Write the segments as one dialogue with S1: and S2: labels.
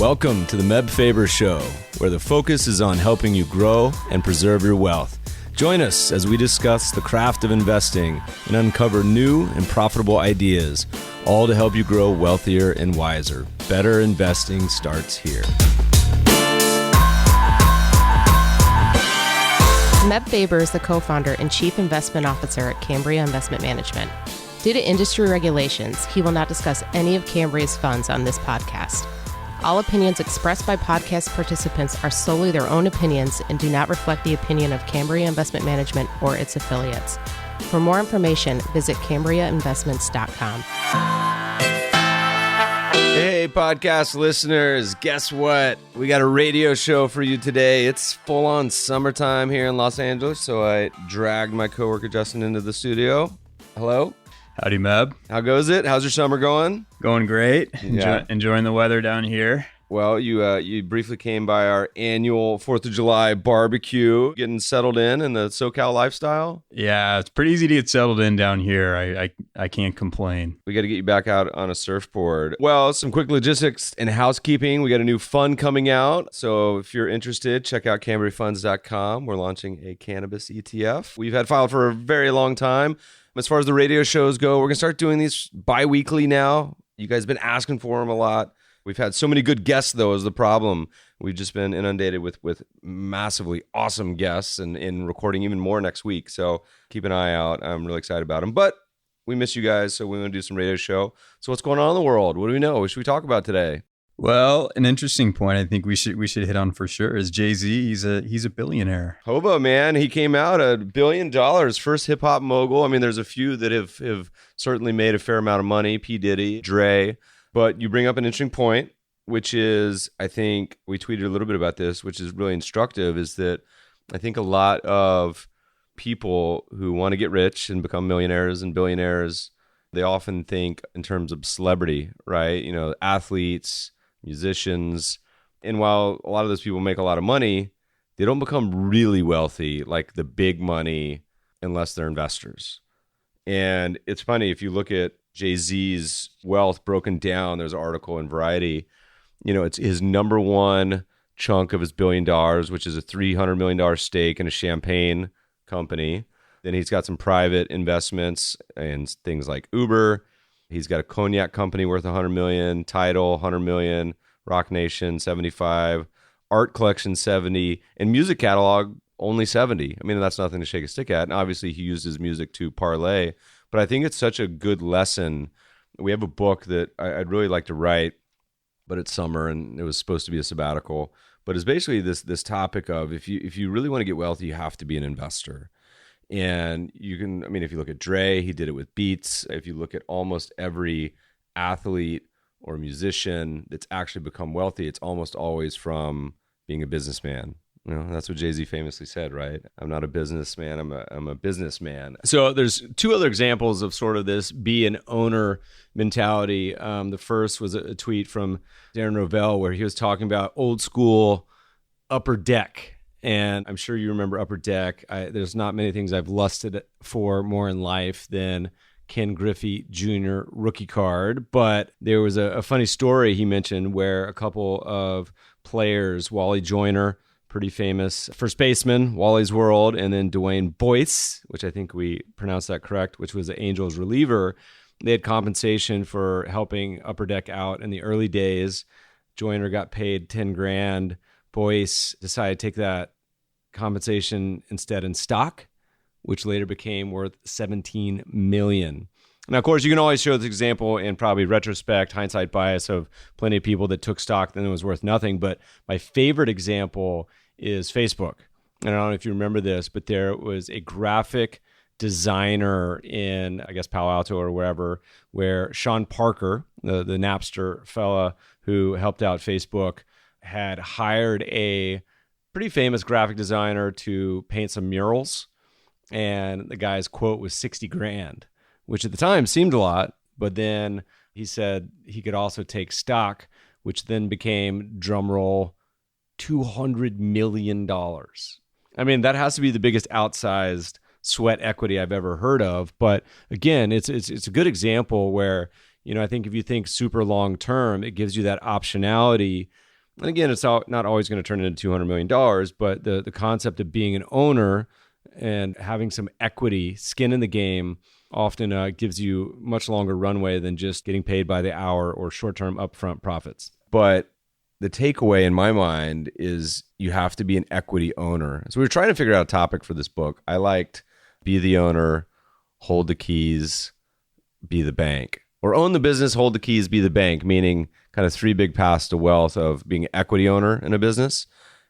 S1: Welcome to the Meb Faber Show, where the focus is on helping you grow and preserve your wealth. Join us as we discuss the craft of investing and uncover new and profitable ideas, all to help you grow wealthier and wiser. Better investing starts here.
S2: Meb Faber is the co-founder and chief investment officer at Cambria Investment Management. Due to industry regulations, he will not discuss any of Cambria's funds on this podcast. All opinions expressed by podcast participants are solely their own opinions and do not reflect the opinion of Cambria Investment Management or its affiliates. For more information, visit CambriaInvestments.com.
S1: Hey, podcast listeners, guess what? We got a radio show for you today. It's full-on summertime here in Los Angeles, so I dragged my coworker Justin into the studio. Hello.
S3: Howdy, Meb.
S1: How goes it? How's your summer going?
S3: Going great.
S1: Yeah.
S3: Enjoying the weather down here.
S1: Well, you briefly came by our annual 4th of July barbecue, getting settled in the SoCal lifestyle.
S3: Yeah, it's pretty easy to get settled in down here. I can't complain.
S1: We got to get you back out on a surfboard. Well, some quick logistics and housekeeping. We got a new fund coming out. So if you're interested, check out CambriaFunds.com. We're launching a cannabis ETF. We've had filed for a very long time. As far as the radio shows go, we're going to start doing these bi-weekly now. You guys have been asking for them a lot. We've had so many good guests, though, is the problem. We've just been inundated with massively awesome guests and recording even more next week. So keep an eye out. I'm really excited about them. But we miss you guys, so we want to do some radio show. So what's going on in the world? What do we know? What should we talk about today?
S3: Well, an interesting point I think we should hit on for sure is Jay-Z. He's a billionaire.
S1: Hobo, man. He came out $1 billion, first hip-hop mogul. I mean, there's a few that have certainly made a fair amount of money. P. Diddy, Dre. But you bring up an interesting point, which is, I think we tweeted a little bit about this, which is really instructive, is that I think a lot of people who want to get rich and become millionaires and billionaires, they often think in terms of celebrity, right? You know, athletes, musicians. And while a lot of those people make a lot of money, they don't become really wealthy, like the big money, unless they're investors. And it's funny, if you look at Jay-Z's wealth broken down, there's an article in Variety, you know, it's his number one chunk of his $1 billion, which is a $300 million stake in a champagne company. Then he's got some private investments in things like Uber. He's got a cognac company worth $100 million, Tidal $100 million, Rock Nation $75, art collection $70, and music catalog only $70. I mean, that's nothing to shake a stick at. And obviously, he uses music to parlay. But I think it's such a good lesson. We have a book that I'd really like to write, but it's summer and it was supposed to be a sabbatical. But it's basically this topic of if you really want to get wealthy, you have to be an investor. And you can, I mean, if you look at Dre, he did it with Beats. If you look at almost every athlete or musician that's actually become wealthy, it's almost always from being a businessman. You know, that's what Jay-Z famously said, right? I'm not a businessman, I'm a businessman. So there's two other examples of sort of this be an owner mentality. The first was a tweet from Darren Rovell where he was talking about old school Upper Deck. And I'm sure you remember Upper Deck. There's not many things I've lusted for more in life than Ken Griffey Jr. rookie card. But there was a funny story he mentioned where a couple of players, Wally Joyner, pretty famous first baseman, Wally's World, and then Dwayne Boyce, which I think we pronounced that correct, which was the Angels reliever. They had compensation for helping Upper Deck out in the early days. Joyner got paid $10,000. Boyce decided to take that compensation instead in stock, which later became worth $17 million. Now, of course, you can always show this example in probably retrospect, hindsight bias of plenty of people that took stock, then it was worth nothing. But my favorite example is Facebook. And I don't know if you remember this, but there was a graphic designer in, I guess, Palo Alto or wherever, where Sean Parker, the Napster fella who helped out Facebook, had hired a pretty famous graphic designer to paint some murals. And the guy's quote was $60,000, which at the time seemed a lot. But then he said he could also take stock, which then became, drumroll, $200 million. I mean, that has to be the biggest outsized sweat equity I've ever heard of. But again, it's a good example where, you know, I think if you think super long term, it gives you that optionality And again, it's not always going to turn into $200 million, but the concept of being an owner and having some equity, skin in the game, often gives you much longer runway than just getting paid by the hour or short-term upfront profits. But the takeaway in my mind is you have to be an equity owner. So we were trying to figure out a topic for this book. I liked be the owner, hold the keys, be the bank. Or own the business, hold the keys, be the bank, meaning kind of three big paths to wealth of being an equity owner in a business.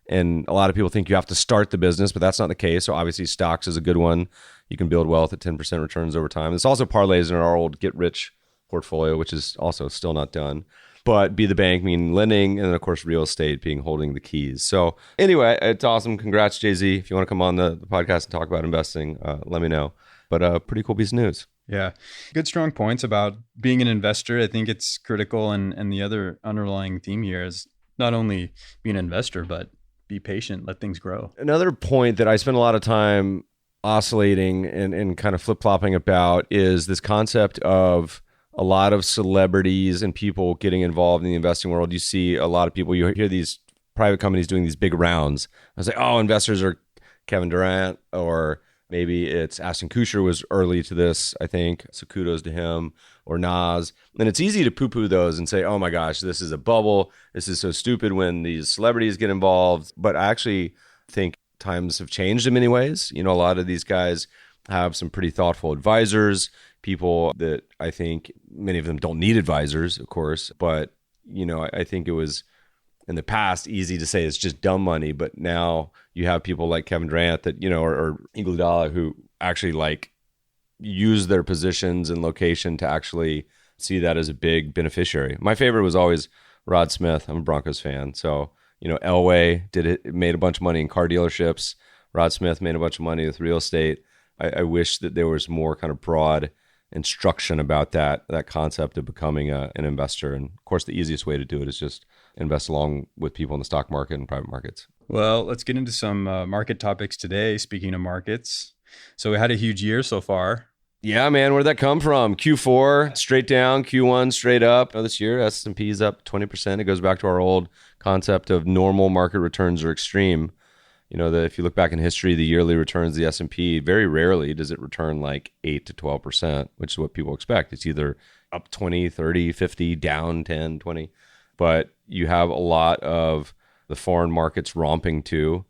S1: And a lot of people think you have to start the business, but that's not the case. So obviously stocks is a good one. You can build wealth at 10% returns over time. This also parlays in our old get rich portfolio, which is also still not done. But be the bank, meaning lending, and then of course real estate being holding the keys. So anyway, it's awesome. Congrats, Jay-Z. If you want to come on the podcast and talk about investing, let me know. But pretty cool piece of news.
S3: Yeah. Good strong points about being an investor. I think it's critical. And the other underlying theme here is not only be an investor, but be patient, let things grow.
S1: Another point that I spend a lot of time oscillating and kind of flip-flopping about is this concept of a lot of celebrities and people getting involved in the investing world. You see a lot of people, you hear these private companies doing these big rounds. I was like, oh, investors are Kevin Durant, or maybe it's Ashton Kutcher was early to this, I think. So kudos to him, or Nas. And it's easy to poo-poo those and say, oh my gosh, this is a bubble. This is so stupid when these celebrities get involved. But I actually think times have changed in many ways. You know, a lot of these guys have some pretty thoughtful advisors, people that I think many of them don't need advisors, of course. But, you know, I think it was in the past easy to say it's just dumb money. But now you have people like Kevin Durant that, you know, or Iguodala who actually like use their positions and location to actually see that as a big beneficiary. My favorite was always Rod Smith. I'm a Broncos fan. So, you know, Elway made a bunch of money in car dealerships. Rod Smith made a bunch of money with real estate. I wish that there was more kind of broad instruction about that concept of becoming an investor. And of course, the easiest way to do it is just invest along with people in the stock market and private markets.
S3: Well, let's get into some market topics today. Speaking of markets, so we had a huge year so far.
S1: Yeah, man, where'd that come from? Q4 straight down, Q1 straight up. This year, S&P's up 20%. It goes back to our old concept of normal market returns are extreme. You know, if you look back in history, the yearly returns of the S&P, very rarely does it return like 8 to 12%, which is what people expect. It's either up 20, 30, 50, down 10, 20. But you have a lot of the foreign markets romping too.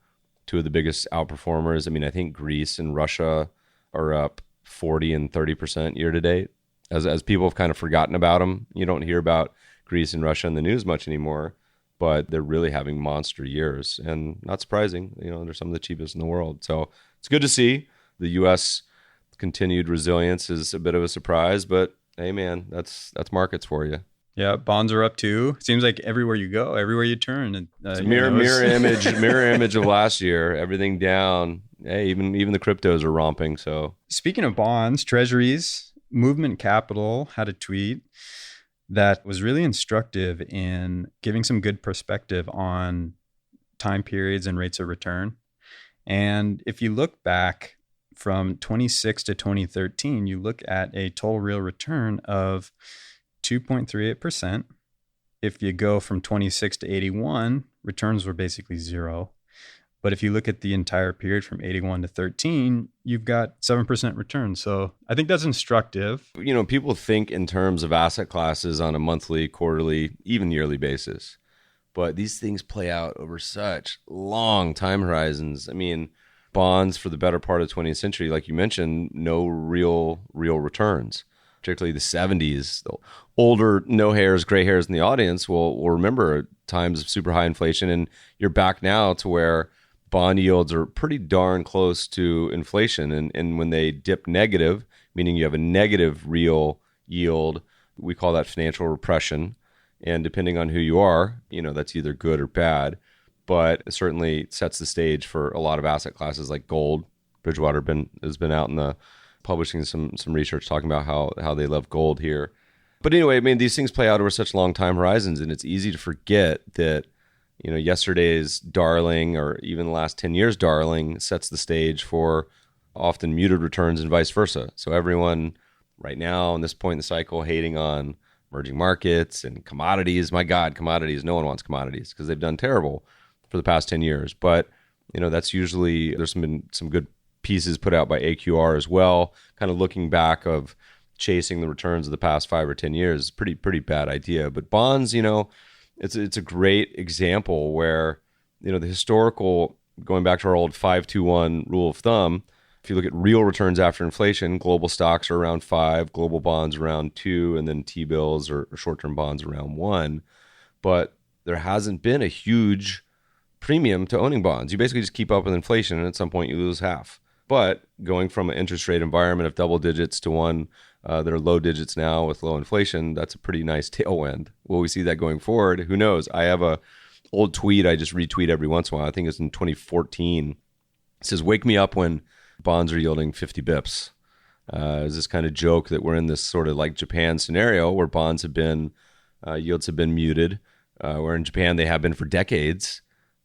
S1: Two of the biggest outperformers. I mean, I think Greece and Russia are up 40 and 30% year to date. As people have kind of forgotten about them. You don't hear about Greece and Russia in the news much anymore, but they're really having monster years. And not surprising, you know, they're some of the cheapest in the world. So it's good to see. The U.S. continued resilience is a bit of a surprise, but hey, man, that's markets for you.
S3: Yeah, bonds are up too. Seems like everywhere you go, everywhere you turn.
S1: It's a mirror image of last year. Everything down. Hey, even the cryptos are romping. So
S3: speaking of bonds, treasuries, Movement Capital had a tweet that was really instructive in giving some good perspective on time periods and rates of return. And if you look back from 26 to 2013, you look at a total real return of 2.38%. If you go from 26 to 81, returns were basically zero. But if you look at the entire period from 81 to 13, you've got 7% return. So I think that's instructive.
S1: You know, people think in terms of asset classes on a monthly, quarterly, even yearly basis. But these things play out over such long time horizons. I mean, bonds for the better part of the 20th century, like you mentioned, no real returns. Particularly the 70s, the older gray hairs in the audience will remember times of super high inflation. And you're back now to where bond yields are pretty darn close to inflation. And when they dip negative, meaning you have a negative real yield, we call that financial repression. And depending on who you are, you know, that's either good or bad. But it certainly sets the stage for a lot of asset classes like gold. Bridgewater has been out in the publishing some research talking about how they love gold here. But anyway, I mean, these things play out over such long time horizons, and it's easy to forget that, you know, yesterday's darling or even the last 10 years darling sets the stage for often muted returns and vice versa. So everyone right now, in this point in the cycle, hating on emerging markets and commodities. My God, commodities. No one wants commodities because they've done terrible for the past 10 years. But, that's usually, there's been some good pieces put out by AQR as well, kind of looking back of chasing the returns of the past 5 or 10 years. Pretty bad idea. But bonds, it's a great example where, the historical, going back to our old 5-2-1 rule of thumb, if you look at real returns after inflation, global stocks are around 5, global bonds around 2, and then T-bills or short-term bonds around 1. But there hasn't been a huge premium to owning bonds. You basically just keep up with inflation, and at some point you lose half. But going from an interest rate environment of double digits to one that are low digits now with low inflation, that's a pretty nice tailwind. Will we see that going forward? Who knows? I have a old tweet I just retweet every once in a while. I think it's in 2014. It says, "Wake me up when bonds are yielding 50 bips." It's this kind of joke that we're in this sort of like Japan scenario where bonds have been, yields have been muted, where in Japan they have been for decades.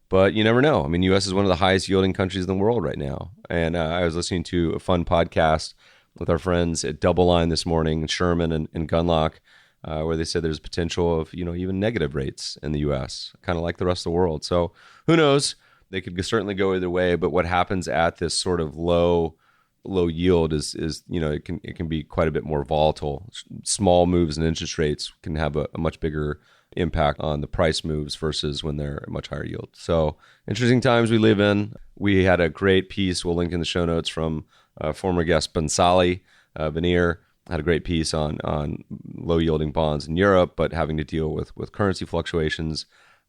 S1: But you never know. I mean, U.S. is one of the highest yielding countries in the world right now. And I was listening to a fun podcast with our friends at Double Line this morning, Sherman and Gunlock, where they said there's potential of, even negative rates in the U.S., kind of like the rest of the world. So who knows? They could certainly go either way. But what happens at this sort of low yield is it can be quite a bit more volatile. Small moves in interest rates can have a much bigger impact on the price moves versus when they're at much higher yield. So interesting times we live in. We had a great piece, we'll link in the show notes, from former guest Bansali Veneer. Had a great piece on low yielding bonds in Europe, but having to deal with currency fluctuations.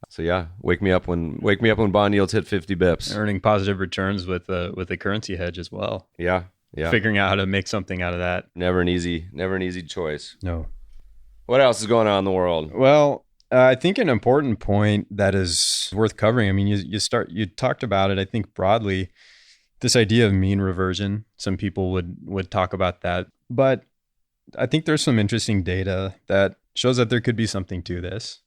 S1: So yeah, wake me up when bond yields hit 50 bips.
S3: Earning positive returns with a currency hedge as well.
S1: Yeah.
S3: Figuring out how to make something out of that.
S1: Never an easy choice.
S3: No.
S1: What else is going on in the world?
S3: Well, I think an important point that is worth covering. I mean, you talked about it, I think broadly, this idea of mean reversion. Some people would talk about that, but I think there's some interesting data that shows that there could be something to this.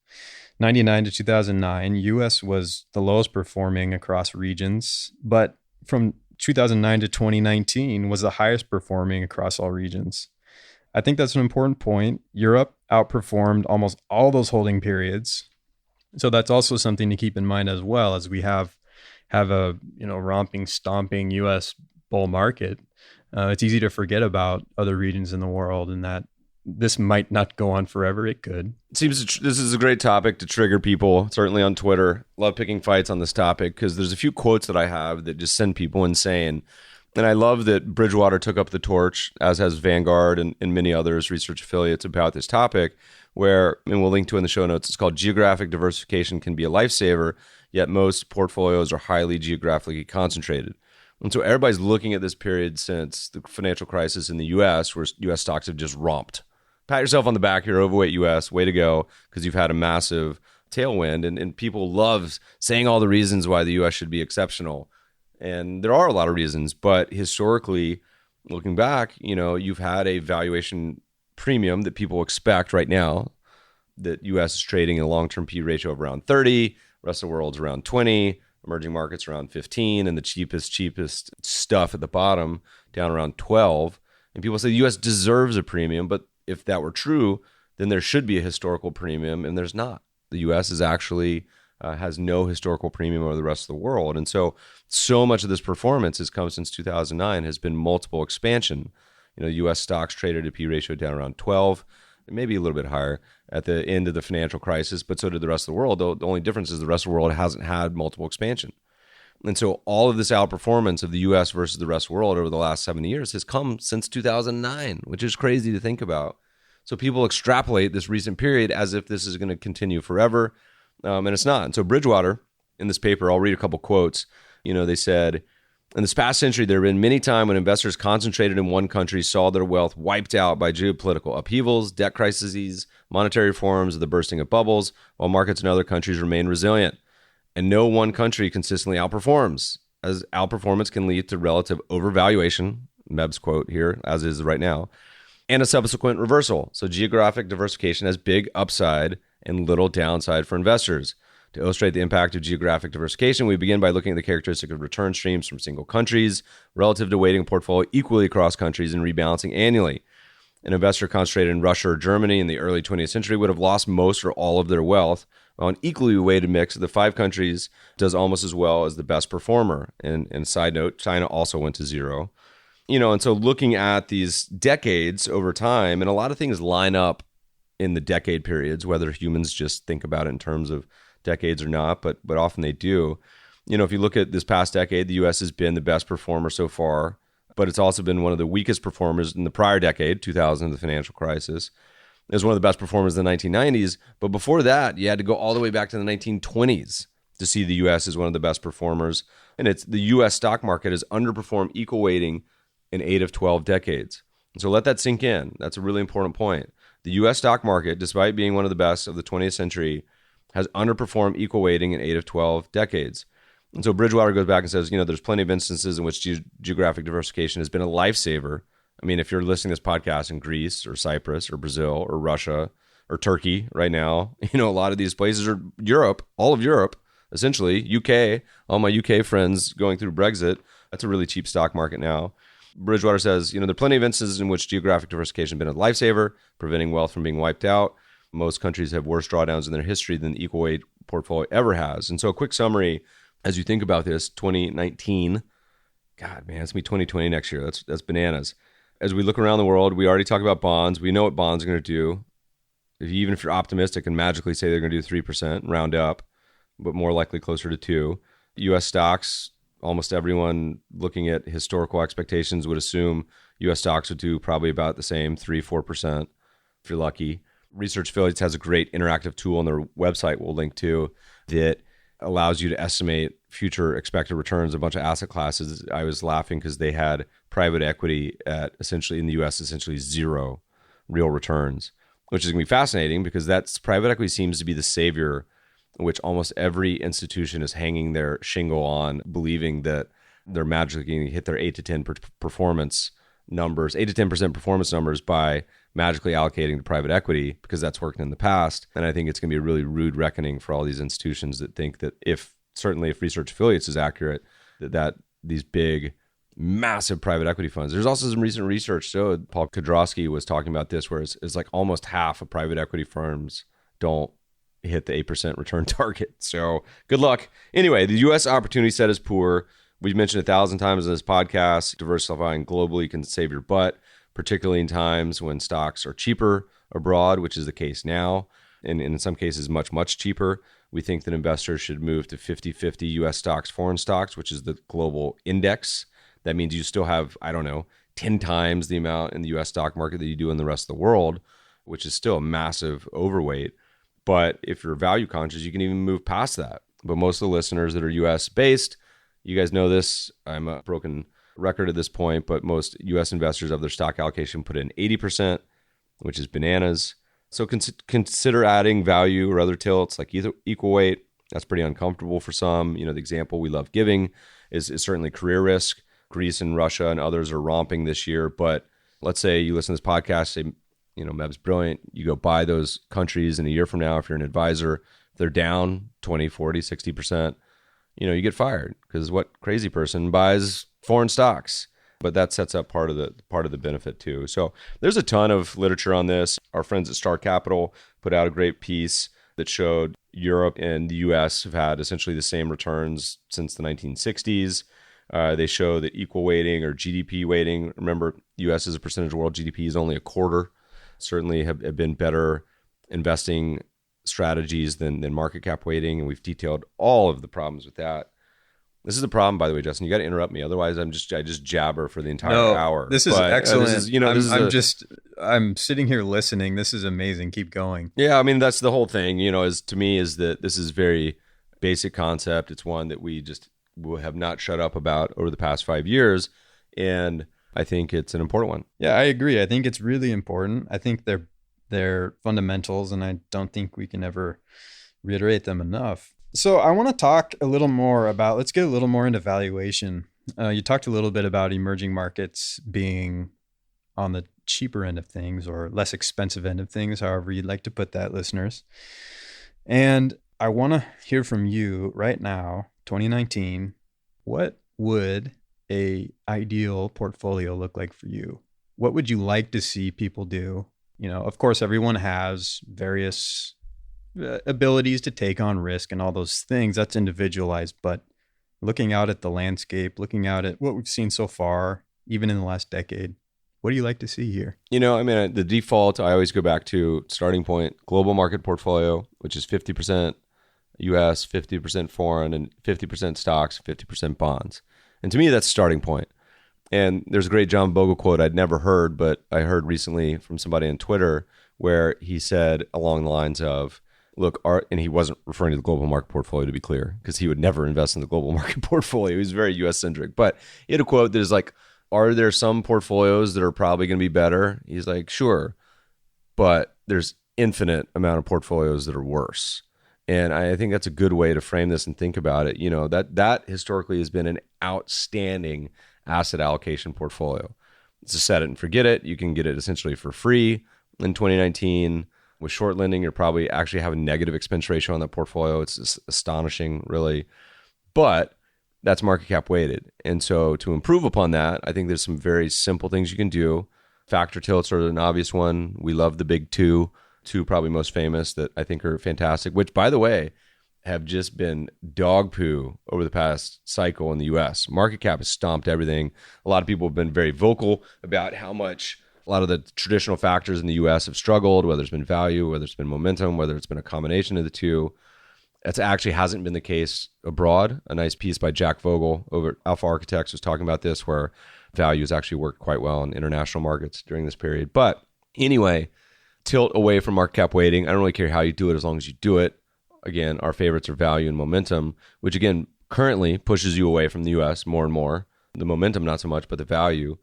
S3: 99 to 2009, US was the lowest performing across regions, but from 2009 to 2019 was the highest performing across all regions. I think that's an important point. Europe outperformed almost all those holding periods. So that's also something to keep in mind as well, as we have a romping, stomping US bull market. It's easy to forget about other regions in the world and that this might not go on forever. It could.
S1: It seems this is a great topic to trigger people, certainly on Twitter. Love picking fights on this topic because there's a few quotes that I have that just send people insane. And I love that Bridgewater took up the torch, as has Vanguard and many others, research affiliates, about this topic, where, and we'll link to in the show notes, it's called Geographic Diversification Can Be a Lifesaver, Yet Most Portfolios Are Highly Geographically Concentrated. And so everybody's looking at this period since the financial crisis in the U.S., where U.S. stocks have just romped. Pat yourself on the back, you're overweight U.S., way to go, because you've had a massive tailwind. And people love saying all the reasons why the U.S. should be exceptional. And there are a lot of reasons, but historically, looking back, you've had a valuation premium that people expect right now, that U.S. is trading a long-term P ratio of around 30, rest of the world's around 20, emerging markets around 15, and the cheapest stuff at the bottom down around 12. And people say the U.S. deserves a premium, but if that were true, then there should be a historical premium, and there's not. The U.S. is actually has no historical premium over the rest of the world. And so much of this performance has come since 2009 has been multiple expansion. U.S. stocks traded a P ratio down around 12, maybe a little bit higher at the end of the financial crisis, but so did the rest of the world. The only difference is the rest of the world hasn't had multiple expansion. And so all of this outperformance of the U.S. versus the rest of the world over the last 70 years has come since 2009, which is crazy to think about. So people extrapolate this recent period as if this is going to continue forever. And it's not. And so Bridgewater, in this paper, I'll read a couple quotes. They said, in this past century, there have been many times when investors concentrated in one country saw their wealth wiped out by geopolitical upheavals, debt crises, monetary reforms, the bursting of bubbles, while markets in other countries remain resilient. And no one country consistently outperforms, as outperformance can lead to relative overvaluation, Meb's quote here, as is right now, and a subsequent reversal. So geographic diversification has big upside and little downside for investors. To illustrate the impact of geographic diversification, we begin by looking at the characteristic of return streams from single countries relative to weighting a portfolio equally across countries and rebalancing annually. An investor concentrated in Russia or Germany in the early 20th century would have lost most or all of their wealth, while an equally weighted mix of the 5 countries does almost as well as the best performer. And side note, China also went to zero. And so looking at these decades over time, and a lot of things line up in the decade periods, whether humans just think about it in terms of decades or not, but often they do. If you look at this past decade, the U.S. has been the best performer so far, but it's also been one of the weakest performers in the prior decade, 2000, the financial crisis. It was one of the best performers in the 1990s, but before that, you had to go all the way back to the 1920s to see the U.S. as one of the best performers. And it's the U.S. stock market has underperformed equal weighting in 8 of 12 decades. And so let that sink in. That's a really important point. The U.S. stock market, despite being one of the best of the 20th century, has underperformed equal weighting in 8 of 12 decades. And so Bridgewater goes back and says, there's plenty of instances in which geographic diversification has been a lifesaver. I mean, if you're listening to this podcast in Greece or Cyprus or Brazil or Russia or Turkey right now, a lot of these places are Europe, all of Europe, essentially, UK, all my UK friends going through Brexit. That's a really cheap stock market now. Bridgewater says, there are plenty of instances in which geographic diversification has been a lifesaver, preventing wealth from being wiped out. Most countries have worse drawdowns in their history than the equal weight portfolio ever has. And so a quick summary, as you think about this, 2019, God, man, it's going to be 2020 next year. That's bananas. As we look around the world, we already talked about bonds. We know what bonds are going to do. Even if you're optimistic and magically say they're going to do 3%, round up, but more likely closer to 2%. U.S. stocks, almost everyone looking at historical expectations would assume U.S. stocks would do probably about the same, 3-4%, if you're lucky. Research Affiliates has a great interactive tool on their website we'll link to that allows you to estimate future expected returns of a bunch of asset classes. I was laughing because they had private equity at essentially in the U.S. essentially 0 real returns, which is going to be fascinating because that's private equity seems to be the savior, which almost every institution is hanging their shingle on, believing that they're magically going to hit their 8 to 10 performance numbers, 8 to 10% performance numbers by magically allocating to private equity because that's worked in the past. And I think it's going to be a really rude reckoning for all these institutions that think that if Research Affiliates is accurate, that these big, massive private equity funds. There's also some recent research. So Paul Kudrowski was talking about this, where it's like almost half of private equity firms don't hit the 8% return target. So good luck. Anyway, the U.S. opportunity set is poor. We've mentioned 1,000 times in this podcast, diversifying globally can save your butt, particularly in times when stocks are cheaper abroad, which is the case now, and in some cases much, much cheaper. We think that investors should move to 50-50 U.S. stocks, foreign stocks, which is the global index. That means you still have, 10 times the amount in the U.S. stock market that you do in the rest of the world, which is still a massive overweight. But if you're value conscious, you can even move past that. But most of the listeners that are U.S. based, you guys know this, I'm a broken record at this point, but most U.S. investors of their stock allocation put in 80%, which is bananas. So consider adding value or other tilts like equal weight. That's pretty uncomfortable for some. The example we love giving is certainly career risk. Greece and Russia and others are romping this year. But let's say you listen to this podcast, say, Meb's brilliant. You go buy those countries in a year from now, if you're an advisor, if they're down 20, 40, 60%, you get fired because what crazy person buys foreign stocks? But that sets up part of the benefit too. So there's a ton of literature on this. Our friends at Star Capital put out a great piece that showed Europe and the US have had essentially the same returns since the 1960s. They show that equal weighting or GDP weighting, remember US as a percentage of world GDP is only a quarter, certainly have been better investing strategies than market cap weighting. And we've detailed all of the problems with that. This is the problem, by the way, Justin. You got to interrupt me, otherwise I just jabber for the entire hour.
S3: This is excellent. I'm sitting here listening. This is amazing. Keep going.
S1: Yeah, that's the whole thing. To me is that this is very basic concept. It's one that we just have not shut up about over the past 5 years, and I think it's an important one.
S3: Yeah, I agree. I think it's really important. I think they're fundamentals, and I don't think we can ever reiterate them enough. So I want to talk a little more about, let's get a little more into valuation. You talked a little bit about emerging markets being on the cheaper end of things or less expensive end of things, however you'd like to put that, listeners. And I want to hear from you right now, 2019, what would a ideal portfolio look like for you? what would you like to see people do? Of course, everyone has various abilities to take on risk and all those things. That's individualized, but looking out at the landscape, looking out at what we've seen so far, even in the last decade, what do you like to see here?
S1: The default, I always go back to starting point, global market portfolio, which is 50% US, 50% foreign, and 50% stocks, 50% bonds. And to me, that's starting point. And there's a great John Bogle quote I'd never heard, but I heard recently from somebody on Twitter where he said along the lines of, look, and he wasn't referring to the global market portfolio, to be clear, because he would never invest in the global market portfolio. He's very US-centric. But he had a quote that is like, are there some portfolios that are probably going to be better? He's like, sure, but there's infinite amount of portfolios that are worse. And I think that's a good way to frame this and think about it. That historically has been an outstanding asset allocation portfolio. It's a set it and forget it. You can get it essentially for free in 2019. With short lending, you're probably actually have a negative expense ratio on that portfolio. It's astonishing, really. But that's market cap weighted. And so to improve upon that, I think there's some very simple things you can do. Factor tilts are an obvious one. We love the big two probably most famous that I think are fantastic, which, by the way, have just been dog poo over the past cycle in the US. Market cap has stomped everything. A lot of people have been very vocal about how much a lot of the traditional factors in the US have struggled, whether it's been value, whether it's been momentum, whether it's been a combination of the two. That actually hasn't been the case abroad. A nice piece by Jack Vogel over at Alpha Architects was talking about this, where value has actually worked quite well in international markets during this period. But anyway, tilt away from market cap weighting. I don't really care how you do it as long as you do it. Again, our favorites are value and momentum, which again, currently pushes you away from the US more and more. The momentum, not so much, but the value.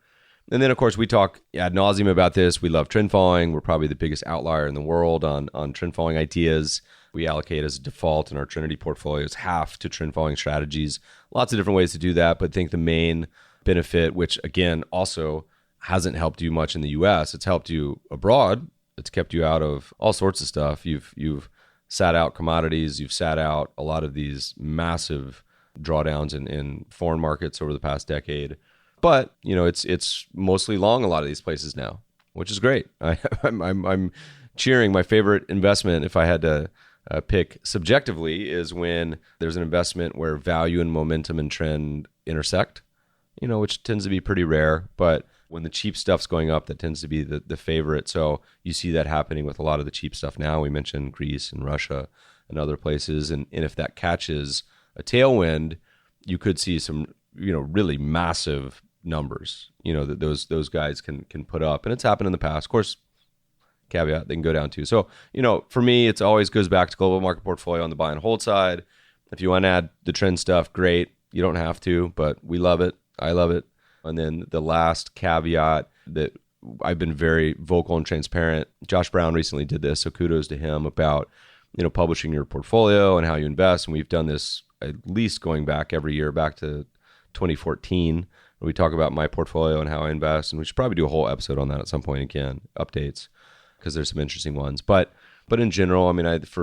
S1: And then, of course, we talk ad nauseum about this. We love trend following. We're probably the biggest outlier in the world on trend following ideas. We allocate as a default in our Trinity portfolios half to trend following strategies. Lots of different ways to do that, but I think the main benefit, which again also hasn't helped you much in the US, it's helped you abroad. It's kept you out of all sorts of stuff. You've sat out commodities. You've sat out a lot of these massive drawdowns in foreign markets over the past decade. But it's mostly long a lot of these places now, which is great. I'm cheering. My favorite investment, if I had to pick subjectively, is when there's an investment where value and momentum and trend intersect. Which tends to be pretty rare. But when the cheap stuff's going up, that tends to be the favorite. So you see that happening with a lot of the cheap stuff now. We mentioned Greece and Russia and other places, and if that catches a tailwind, you could see some really massive numbers that those guys can put up, and it's happened in the past. Of course, caveat, they can go down too. So for me, it always goes back to global market portfolio on the buy and hold side. If you want to add the trend stuff, great. You don't have to, but we love it. I love it. And then the last caveat that I've been very vocal and transparent. Josh Brown recently did this, so kudos to him about publishing your portfolio and how you invest. And we've done this at least going back every year, back to 2014. We talk about my portfolio and how I invest, and we should probably do a whole episode on that at some point again, updates, because there's some interesting ones. But in general,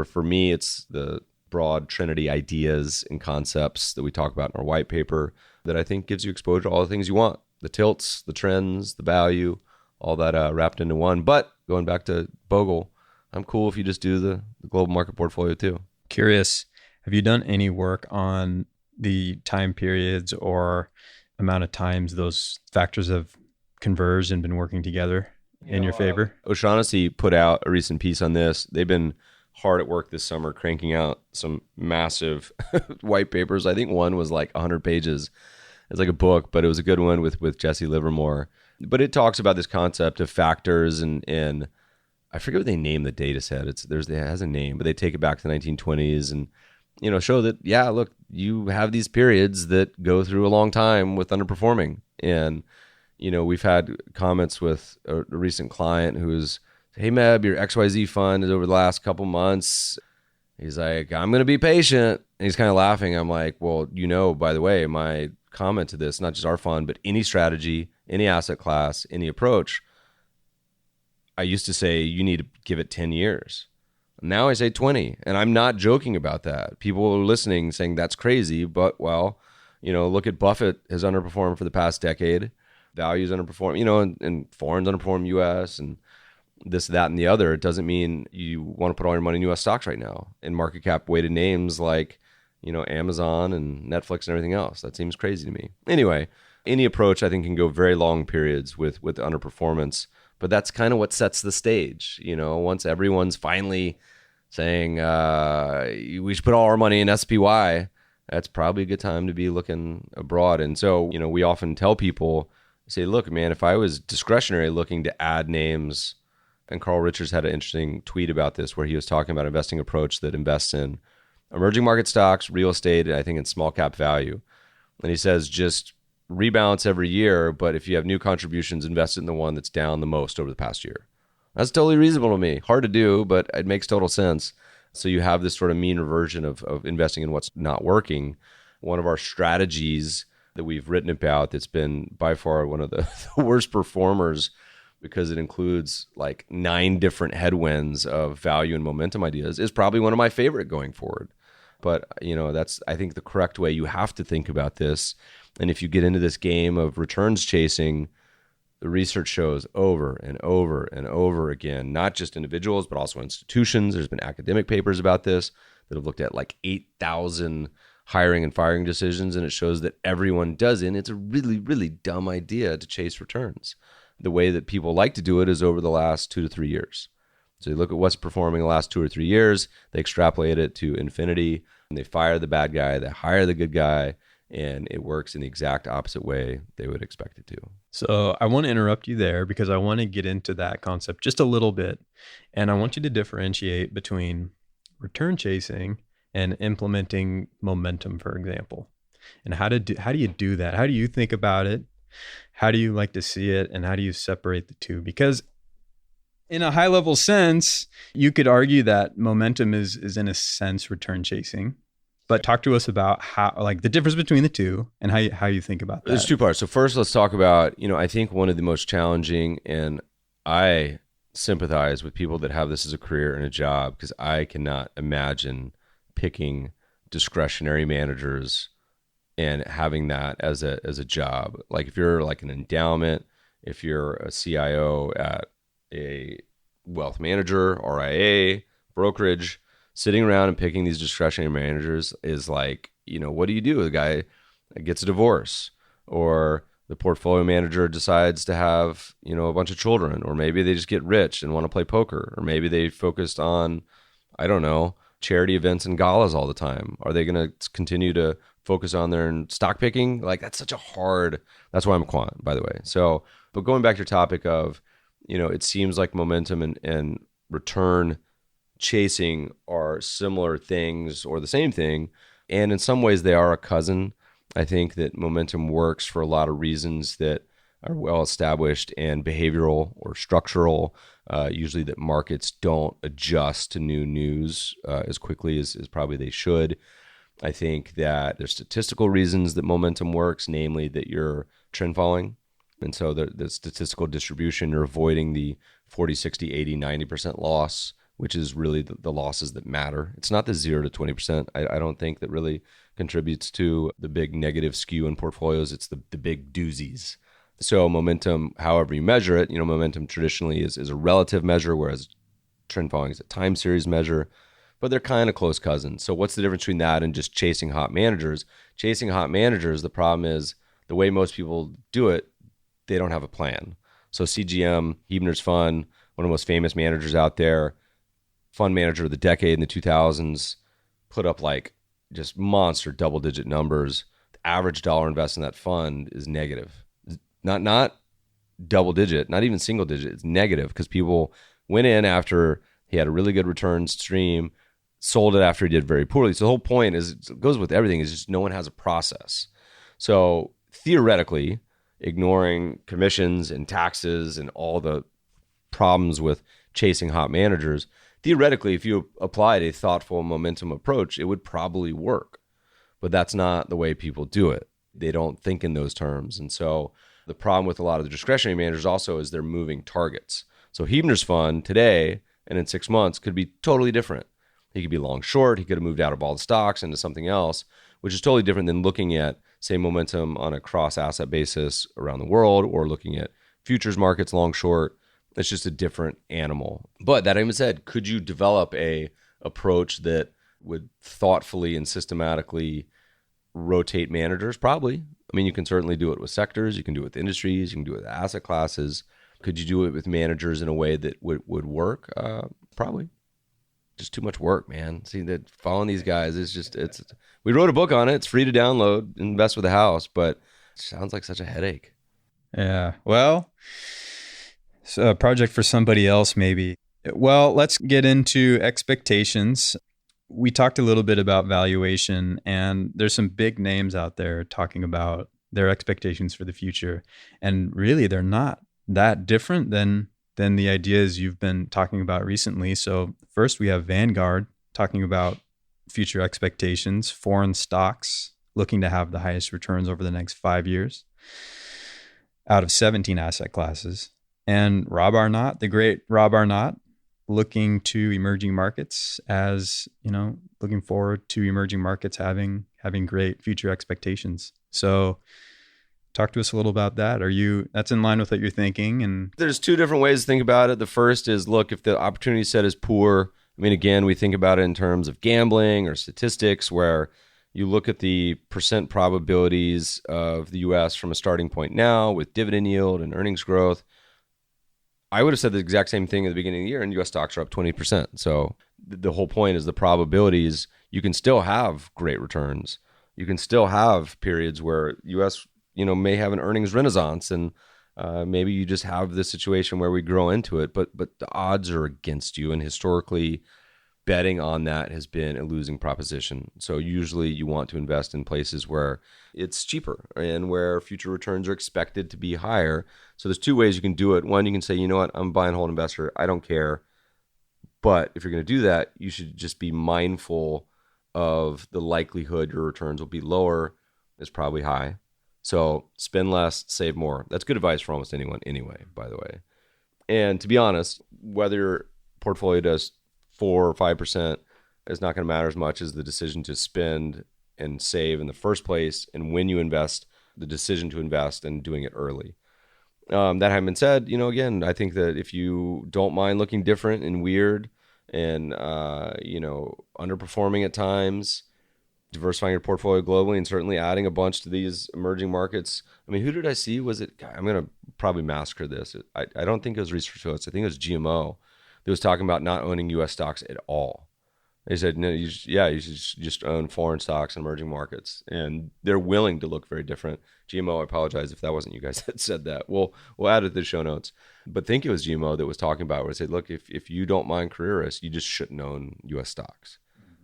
S1: for me, it's the broad Trinity ideas and concepts that we talk about in our white paper that I think gives you exposure to all the things you want: the tilts, the trends, the value, all that wrapped into one. But going back to Bogle, I'm cool if you just do the global market portfolio too.
S3: Curious, have you done any work on the time periods or amount of times those factors have converged and been working together in your favor?
S1: O'Shaughnessy put out a recent piece on this. They've been hard at work this summer cranking out some massive white papers. I think one was like 100 pages. It's like a book, but it was a good one with Jesse Livermore. But it talks about this concept of factors and I forget what they name the data set. It has a name, but they take it back to the 1920s and show that, look, you have these periods that go through a long time with underperforming. And, we've had comments with a recent client who's, hey, Meb, your XYZ fund is over the last couple months. He's like, I'm going to be patient. And he's kind of laughing. I'm like, well, by the way, my comment to this, not just our fund, but any strategy, any asset class, any approach, I used to say you need to give it 10 years. Now I say 20, and I'm not joking about that. People are listening saying that's crazy, but look at Buffett has underperformed for the past decade. values underperform, you know, and foreign's underperform US and this, that, and the other. It doesn't mean you want to put all your money in US stocks right now in market cap weighted names like, you know, Amazon and Netflix and everything else. That seems crazy to me. Anyway, any approach I think can go very long periods with underperformance, but that's kind of what sets the stage. You know, once everyone's finally saying we should put all our money in SPY, that's probably a good time to be looking abroad. And so, you know, we often tell people, say, look, man, if I was discretionary looking to add names, and Carl Richards had an interesting tweet about this where he was talking about investing approach that invests in emerging market stocks, real estate, and I think in small cap value. And he says just rebalance every year, but if you have new contributions, invest in the one that's down the most over the past year. That's totally reasonable to me. Hard to do, but it makes total sense. So you have this sort of mean reversion of investing in what's not working. One of our strategies that we've written about that's been by far one of the worst performers because it includes like 9 different headwinds of value and momentum ideas is probably one of my favorite going forward. But, you know, that's, I think, the correct way you have to think about this. And if you get into this game of returns chasing, the research shows over and over and over again, not just individuals, but also institutions. There's been academic papers about this that have looked at like 8,000 hiring and firing decisions, and it shows that everyone does it. And it's a really, really dumb idea to chase returns. The way that people like to do it is over the last 2 to 3 years. So you look at what's performing the last 2 or 3 years, they extrapolate it to infinity, and they fire the bad guy, they hire the good guy, and it works in the exact opposite way they would expect it to.
S3: So I want to interrupt you there because I want to get into that concept just a little bit. And I want you to differentiate between return chasing and implementing momentum, for example. And how do you do that? How do you think about it? How do you like to see it? And how do you separate the two? Because in a high level sense, you could argue that momentum is in a sense return chasing. But talk to us about how, like, the difference between the two and how you think about that.
S1: There's 2 parts. So first, let's talk about, you know, I think one of the most challenging, and I sympathize with people that have this as a career and a job, because I cannot imagine picking discretionary managers and having that as a job. Like if you're like an endowment, if you're a CIO at a wealth manager, RIA, brokerage, sitting around and picking these discretionary managers is like, you know, what do you do? The guy gets a divorce, or the portfolio manager decides to have, you know, a bunch of children, or maybe they just get rich and want to play poker, or maybe they focused on, I don't know, charity events and galas all the time. Are they going to continue to focus on their stock picking? Like that's why I'm a quant, by the way. So, but going back to your topic of, you know, it seems like momentum and return chasing are similar things or the same thing. And in some ways they are a cousin. I think that momentum works for a lot of reasons that are well established and behavioral or structural, usually that markets don't adjust to new news as quickly as probably they should. I think that there's statistical reasons that momentum works, namely that you're trend following. And so the statistical distribution, you're avoiding the 40, 60, 80, 90% loss, which is really the losses that matter. It's not the 0 to 20%. I don't think that really contributes to the big negative skew in portfolios. It's the big doozies. So momentum, however you measure it, you know, momentum traditionally is a relative measure, whereas trend following is a time series measure, but they're kind of close cousins. So what's the difference between that and just chasing hot managers? Chasing hot managers, the problem is the way most people do it, they don't have a plan. So CGM, Huebner's fund, one of the most famous managers out there, fund manager of the decade in the 2000s, put up like just monster double-digit numbers. The average dollar invested in that fund is negative. Not double-digit, not even single-digit. It's negative because people went in after he had a really good return stream, sold it after he did very poorly. So the whole point is, it goes with everything, is just no one has a process. So theoretically, ignoring commissions and taxes and all the problems with chasing hot managers, theoretically, if you applied a thoughtful momentum approach, it would probably work. But that's not the way people do it. They don't think in those terms. And so the problem with a lot of the discretionary managers also is they're moving targets. So Huebner's fund today and in 6 months could be totally different. He could be long short. He could have moved out of all the stocks into something else, which is totally different than looking at same momentum on a cross asset basis around the world, or looking at futures markets, long, short. It's just a different animal. But that even said, could you develop a approach that would thoughtfully and systematically rotate managers? Probably. I mean, you can certainly do it with sectors, you can do it with industries, you can do it with asset classes. Could you do it with managers in a way that would work? Probably. Just too much work, man. See, that following these guys is just, we wrote a book on it. It's free to download, invest with a house, but it sounds like such a headache.
S3: Yeah. Well, it's a project for somebody else, maybe. Well, let's get into expectations. We talked a little bit about valuation, and there's some big names out there talking about their expectations for the future. And really, they're not that different than the ideas you've been talking about recently. So first, we have Vanguard talking about future expectations, foreign stocks looking to have the highest returns over the next 5 years out of 17 asset classes. And Rob Arnott, the great Rob Arnott, looking to emerging markets as, looking forward to emerging markets having great future expectations. So talk to us a little about that. That's in line with what you're thinking? And
S1: there's two different ways to think about it. The first is, look, if the opportunity set is poor, I mean, again, we think about it in terms of gambling or statistics, where you look at the percent probabilities of the U.S. from a starting point now with dividend yield and earnings growth. I would have said the exact same thing at the beginning of the year, and U.S. stocks are up 20%. So the whole point is the probabilities. You can still have great returns. You can still have periods where U.S. may have an earnings renaissance, and maybe you just have this situation where we grow into it. But the odds are against you, and historically, betting on that has been a losing proposition. So usually you want to invest in places where it's cheaper and where future returns are expected to be higher. So there's two ways you can do it. One, you can say, you know what, I'm a buy and hold investor. I don't care. But if you're going to do that, you should just be mindful of the likelihood your returns will be lower is probably high. So spend less, save more. That's good advice for almost anyone anyway, by the way. And to be honest, whether your portfolio does 4 or 5% is not going to matter as much as the decision to spend and save in the first place, and when you invest, the decision to invest and doing it early. That having been said, again, I think that if you don't mind looking different and weird and, underperforming at times, diversifying your portfolio globally, and certainly adding a bunch to these emerging markets. I mean, who did I see? Was it, I'm going to probably massacre this. I don't think it was Research Host. I think it was GMO that was talking about not owning U.S. stocks at all. They said, no, you should just own foreign stocks and emerging markets. And they're willing to look very different. GMO, I apologize if that wasn't you guys that said that. We'll add it to the show notes. But I think it was GMO that was talking about where they said, look, if you don't mind career risk, you just shouldn't own U.S. stocks.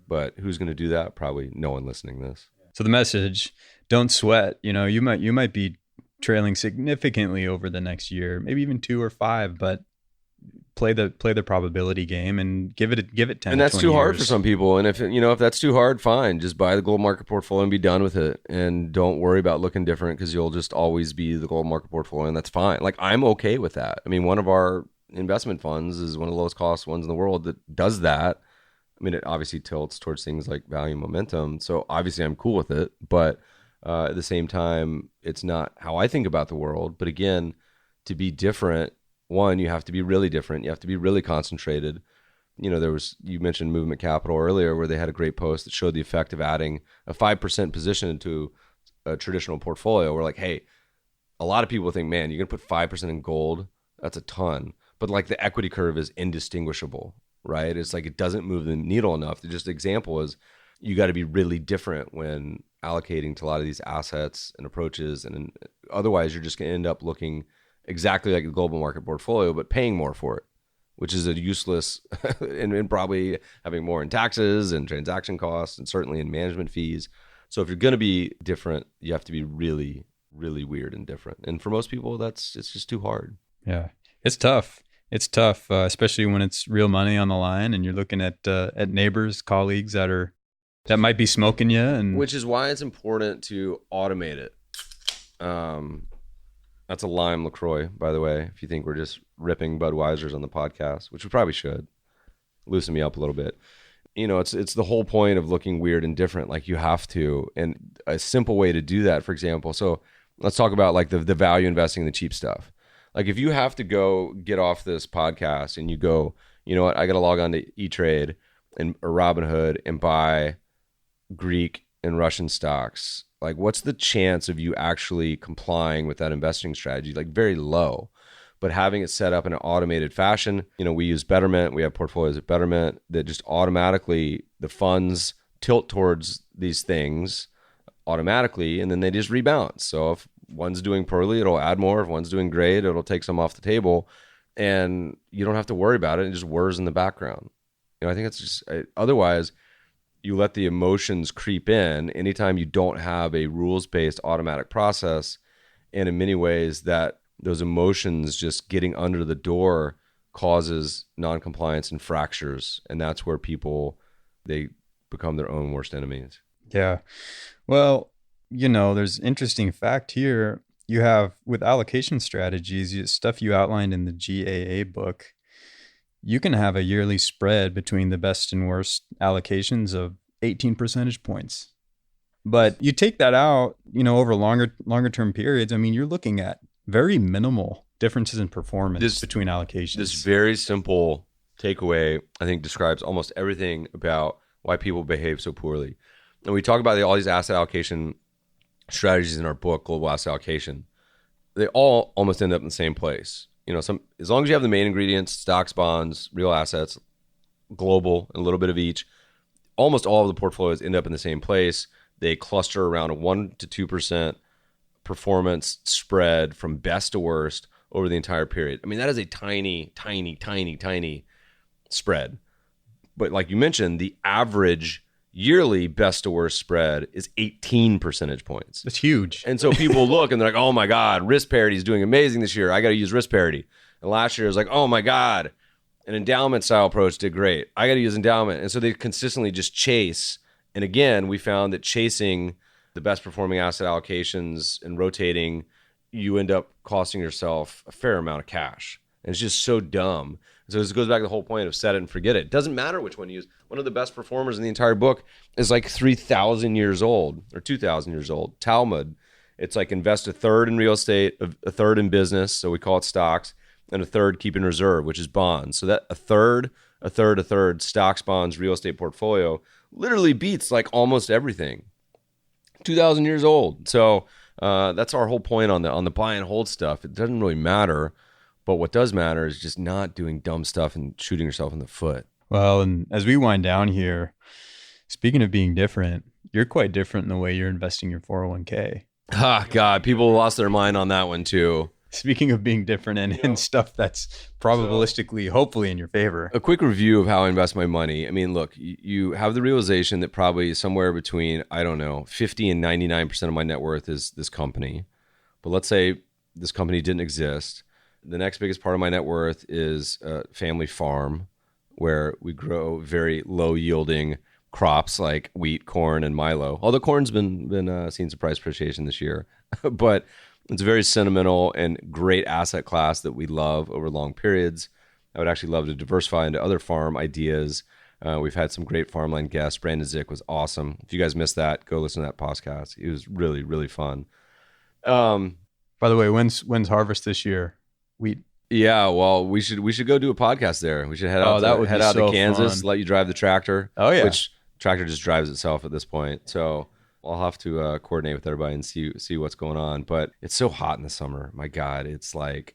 S1: But who's going to do that? Probably no one listening to this.
S3: So the message, don't sweat. You might be trailing significantly over the next year, maybe even 2 or 5, but play the probability game and give it 10
S1: and that's
S3: 20
S1: too hard
S3: years.
S1: for some people. And if that's too hard, fine, just buy the global market portfolio and be done with it, and don't worry about looking different, because you'll just always be the global market portfolio, and that's fine. Like, I'm okay with that. I mean, one of our investment funds is one of the lowest cost ones in the world that does that. I mean, it obviously tilts towards things like value and momentum, so obviously I'm cool with it, but at the same time, it's not how I think about the world. But again, to be different, one, you have to be really different. You have to be really concentrated. You mentioned Movement Capital earlier, where they had a great post that showed the effect of adding a 5% position into a traditional portfolio. We're like, hey, a lot of people think, man, you're going to put 5% in gold. That's a ton. But like, the equity curve is indistinguishable, right? It's like, it doesn't move the needle enough. Just example is, you got to be really different when allocating to a lot of these assets and approaches. And otherwise, you're just going to end up looking exactly like the global market portfolio, but paying more for it, which is a useless and probably having more in taxes and transaction costs, and certainly in management fees. So if you're going to be different, you have to be really, really weird and different. And for most people, it's just too hard.
S3: Yeah, it's tough. It's tough, especially when it's real money on the line, and you're looking at neighbors, colleagues that might be smoking you, and
S1: which is why it's important to automate it. That's a lime LaCroix, by the way, if you think we're just ripping Budweisers on the podcast, which we probably should. Loosen me up a little bit. it's the whole point of looking weird and different. Like you have to, and a simple way to do that, for example. So let's talk about like the value investing in the cheap stuff. Like if you have to go get off this podcast and you go, you know what, I got to log on to E-Trade or Robinhood and buy Greek and Russian stocks. Like what's the chance of you actually complying with that investing strategy? Like very low. But having it set up in an automated fashion, we use Betterment. We have portfolios at Betterment that just automatically the funds tilt towards these things automatically, and then they just rebalance. So if one's doing poorly, it'll add more. If one's doing great, it'll take some off the table, and you don't have to worry about it. It just whirs in the background. I think it's just otherwise you let the emotions creep in anytime you don't have a rules-based automatic process, and in many ways that those emotions just getting under the door causes non-compliance and fractures. And that's where they become their own worst enemies.
S3: Yeah. Well, there's interesting fact here. You have with allocation strategies, stuff you outlined in the GAA book, you can have a yearly spread between the best and worst allocations of 18 percentage points. But you take that out, over longer term periods. I mean, you're looking at very minimal differences in performance between allocations.
S1: This very simple takeaway, I think, describes almost everything about why people behave so poorly. And we talk about all these asset allocation strategies in our book, Global Asset Allocation. They all almost end up in the same place. As long as you have the main ingredients, stocks, bonds, real assets, global, and a little bit of each, almost all of the portfolios end up in the same place. They cluster around a 1 to 2% performance spread from best to worst over the entire period. I mean, that is a tiny, tiny, tiny, tiny spread. But like you mentioned, the average yearly best to worst spread is 18 percentage points.
S3: That's huge.
S1: And so people look and they're like, oh my God, risk parity is doing amazing this year. I got to use risk parity. And last year it was like, oh my God, an endowment style approach did great. I got to use endowment. And so they consistently just chase. And again, we found that chasing the best performing asset allocations and rotating, you end up costing yourself a fair amount of cash. And it's just so dumb. So this goes back to the whole point of set it and forget it. It doesn't matter which one you use. One of the best performers in the entire book is like 3,000 years old or 2,000 years old. Talmud. It's like invest a third in real estate, a third in business, so we call it stocks, and a third keep in reserve, which is bonds. So that a third, stocks, bonds, real estate portfolio literally beats like almost everything. 2,000 years old. So that's our whole point on the buy and hold stuff. It doesn't really matter, but what does matter is just not doing dumb stuff and shooting yourself in the foot.
S3: Well, and as we wind down here, speaking of being different, you're quite different in the way you're investing your 401k.
S1: Ah, God, people lost their mind on that one too.
S3: Speaking of being different and stuff that's probabilistically, hopefully in your favor.
S1: A quick review of how I invest my money. I mean, look, you have the realization that probably somewhere between, 50 and 99% of my net worth is this company. But let's say this company didn't exist. The next biggest part of my net worth is a family farm where we grow very low yielding crops like wheat, corn, and milo. Although corn's been seeing some price appreciation this year. But it's a very sentimental and great asset class that we love over long periods. I would actually love to diversify into other farm ideas. We've had some great farmland guests. Brandon Zick was awesome. If you guys missed that, go listen to that podcast. It was really, really fun.
S3: By the way, when's harvest this year? Wheat.
S1: Yeah, well, we should go do a podcast there. We should head out to Kansas, let you drive the tractor.
S3: Oh yeah,
S1: which tractor just drives itself at this point. So I'll have to coordinate with everybody and see what's going on. But it's so hot in the summer. My God, it's like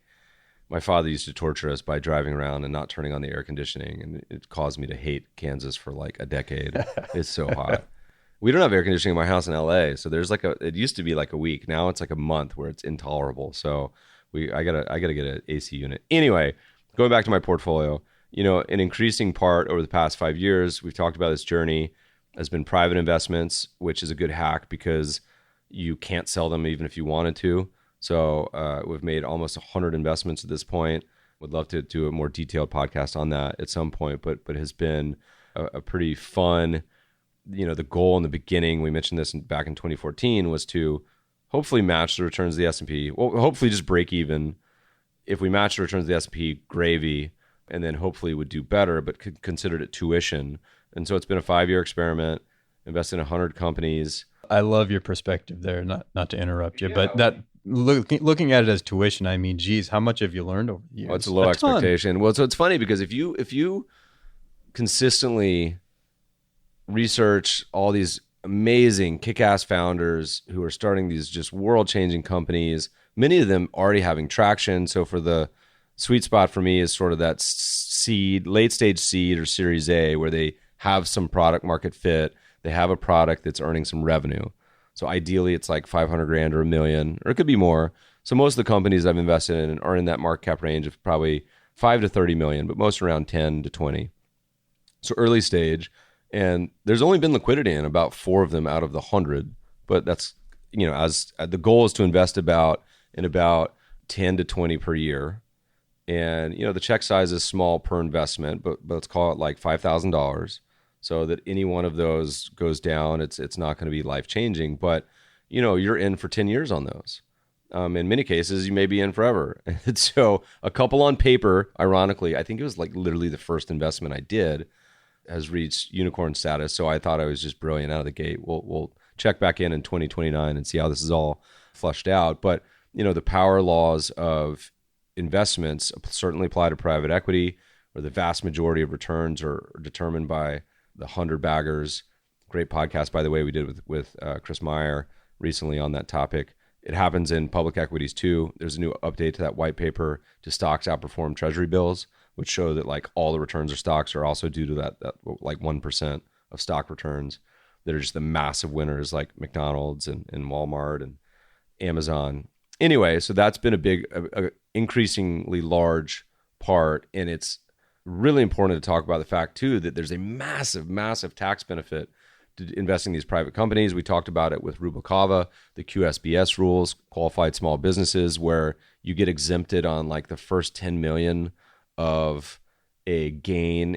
S1: my father used to torture us by driving around and not turning on the air conditioning, and it caused me to hate Kansas for like a decade. It's so hot. We don't have air conditioning in my house in LA, so there's it used to be like a week. Now it's like a month where it's intolerable. So I gotta get an AC unit. Anyway, going back to my portfolio, an increasing part over the past 5 years, we've talked about this journey, has been private investments, which is a good hack because you can't sell them even if you wanted to. So we've made almost 100 investments at this point. Would love to do a more detailed podcast on that at some point, but has been a pretty fun. The goal in the beginning, we mentioned this back in 2014, was to hopefully match the returns of the S&P. Well, hopefully just break even. If we match the returns of the S&P, gravy. and then hopefully would do better, but considered it tuition. And so it's been a 5-year experiment, invested in 100 companies.
S3: I love your perspective there, not to interrupt you, but that looking at it as tuition, I mean, geez, how much have you learned over the years?
S1: Well, it's a low expectation. Well, so it's funny because if you consistently research all these amazing kick-ass founders who are starting these just world-changing companies, many of them already having traction. So for the sweet spot for me is sort of that seed, late stage seed or Series A, where they have some product market fit. They have a product that's earning some revenue. So ideally it's like 500 grand or $1 million, or it could be more. So most of the companies I've invested in are in that market cap range of probably 5 to 30 million, but most around 10 to 20. So early stage. And there's only been liquidity in about 4 of them out of the 100. But that's, as the goal is to invest in about 10 to 20 per year. And, the check size is small per investment, but let's call it like $5,000. So that any one of those goes down, it's not going to be life-changing. But, you're in for 10 years on those. In many cases, you may be in forever. And so a couple on paper, ironically, I think it was like literally the first investment I did, has reached unicorn status. So I thought I was just brilliant out of the gate. We'll check back in 2029 and see how this is all flushed out. But, the power laws of investments certainly apply to private equity, where the vast majority of returns are determined by the 100 baggers. Great podcast, by the way, we did with Chris Meyer recently on that topic. It happens in public equities too. There's a new update to that white paper to stocks outperform Treasury bills, which show that like all the returns of stocks are also due to that like 1% of stock returns that are just the massive winners like McDonald's and Walmart and Amazon. Anyway, so that's been a increasingly large part, and it's really important to talk about the fact too that there's a massive, massive tax benefit to investing in these private companies. We talked about it with Rubalcaba, the QSBS rules, qualified small businesses, where you get exempted on like the first 10 million of a gain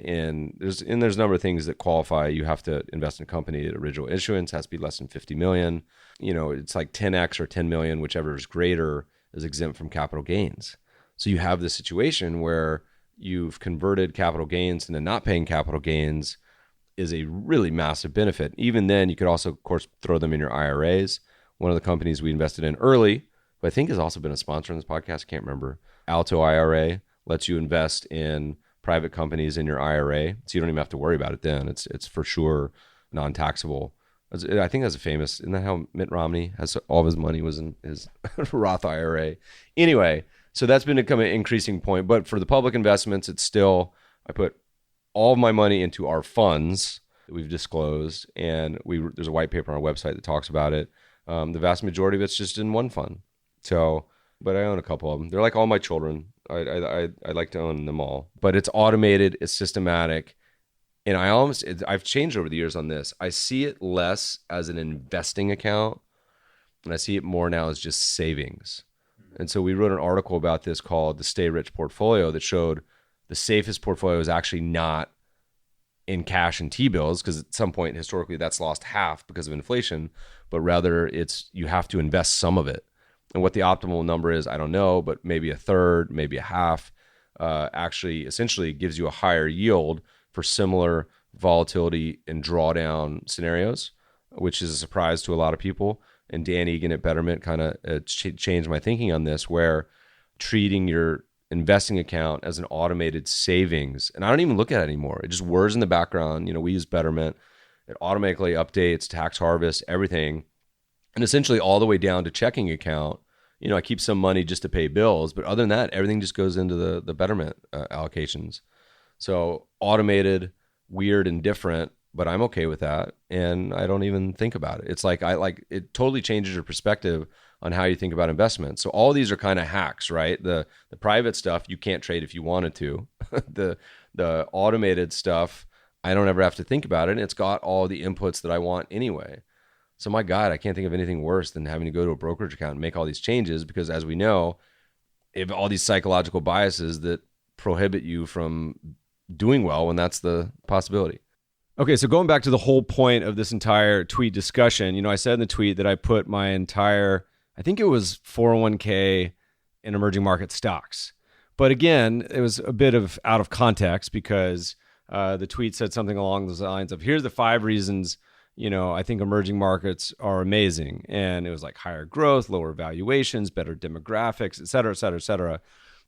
S1: there's a number of things that qualify. You have to invest in a company at original issuance, has to be less than 50 million. It's like 10x or 10 million, whichever is greater, is exempt from capital gains. So you have this situation where you've converted capital gains into not paying capital gains is a really massive benefit. Even then, you could also, of course, throw them in your IRAs. One of the companies we invested in early, who I think has also been a sponsor on this podcast, I can't remember, Alto IRA, lets you invest in private companies in your IRA. So you don't even have to worry about it then. It's for sure non-taxable. I think that's isn't that how Mitt Romney has all of his money was in his Roth IRA? Anyway, so that's been an increasing point. But for the public investments, it's still, I put all of my money into our funds that we've disclosed, and there's a white paper on our website that talks about it. The vast majority of it's just in one fund. So, but I own a couple of them. They're like all my children. I like to own them all. But it's automated, it's systematic, and I've changed over the years on this. I see it less as an investing account, and I see it more now as just savings. And so we wrote an article about this called the Stay Rich Portfolio that showed the safest portfolio is actually not in cash and T-bills, because at some point historically that's lost half because of inflation, but rather you have to invest some of it. And what the optimal number is, I don't know, but maybe a third, maybe a half, actually essentially gives you a higher yield for similar volatility and drawdown scenarios, which is a surprise to a lot of people. And Dan Egan at Betterment kind of changed my thinking on this, where treating your investing account as an automated savings, and I don't even look at it anymore. It just whirs in the background. We use Betterment. It automatically updates, tax harvest, everything. And essentially all the way down to checking account. I keep some money just to pay bills, but other than that, everything just goes into the Betterment allocations. So automated, weird and different, but I'm okay with that. And I don't even think about it. It's like, it totally changes your perspective on how you think about investments. So all these are kind of hacks, right? The private stuff, you can't trade if you wanted to. the automated stuff, I don't ever have to think about it. And it's got all the inputs that I want anyway. So my God, I can't think of anything worse than having to go to a brokerage account and make all these changes, because as we know, if all these psychological biases that prohibit you from doing well when that's the possibility. Okay, so going back to the whole point of this entire tweet discussion, I said in the tweet that I put my entire, I think it was 401k in emerging market stocks. But again, it was a bit of out of context because the tweet said something along those lines of, here's the 5 reasons, I think emerging markets are amazing. And it was like higher growth, lower valuations, better demographics, et cetera, et cetera, et cetera.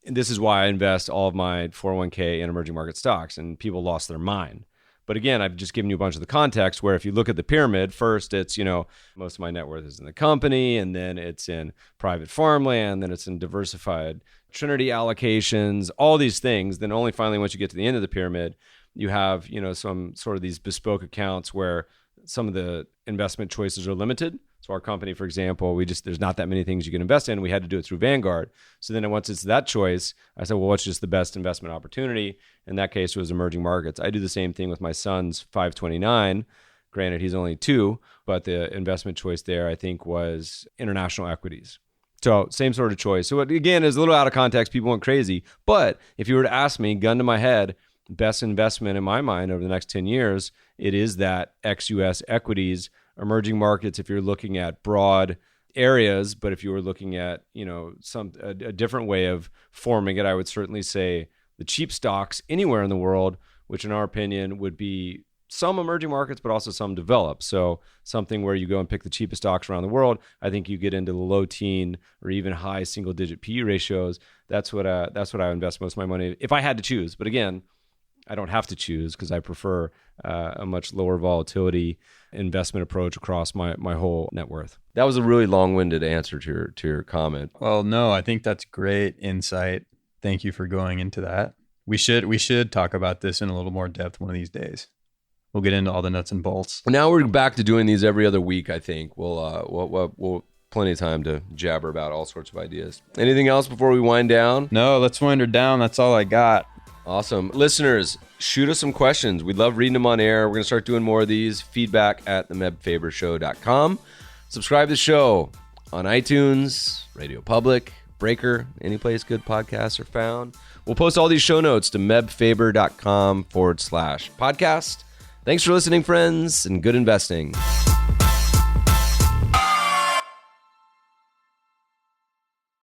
S1: And this is why I invest all of my 401k in emerging market stocks. And people lost their mind. But again, I've just given you a bunch of the context where if you look at the pyramid, first it's, most of my net worth is in the company, and then it's in private farmland, then it's in diversified Trinity allocations, all these things. Then only finally, once you get to the end of the pyramid, you have, some sort of these bespoke accounts where some of the investment choices are limited. So our company, for example, there's not that many things you can invest in. We had to do it through Vanguard. So then once it's that choice, I said, well, what's just the best investment opportunity? In that case, it was emerging markets. I do the same thing with my son's 529. Granted, he's only 2, but the investment choice there, I think, was international equities. So same sort of choice. So again, is a little out of context. People went crazy. But if you were to ask me, gun to my head, best investment in my mind over the next 10 years, it is that ex-US equities, emerging markets, if you're looking at broad areas. But if you were looking at, a different way of forming it, I would certainly say the cheap stocks anywhere in the world, which in our opinion would be some emerging markets, but also some developed. So something where you go and pick the cheapest stocks around the world, I think you get into the low teen or even high single digit PE ratios. That's what I invest most of my money if I had to choose. But again, I don't have to choose because I prefer a much lower volatility investment approach across my whole net worth. That was a really long-winded answer to your comment.
S3: Well, no, I think that's great insight. Thank you for going into that. We should talk about this in a little more depth one of these days. We'll get into all the nuts and bolts.
S1: Now we're back to doing these every other week, I think. We'll plenty of time to jabber about all sorts of ideas. Anything else before we wind down?
S3: No, let's wind her down. That's all I got.
S1: Awesome. Listeners, shoot us some questions. We'd love reading them on air. We're going to start doing more of these. Feedback at themebfabershow.com. Subscribe to the show on iTunes, Radio Public, Breaker, any place good podcasts are found. We'll post all these show notes to mebfaber.com/podcast. Thanks for listening, friends, and good investing.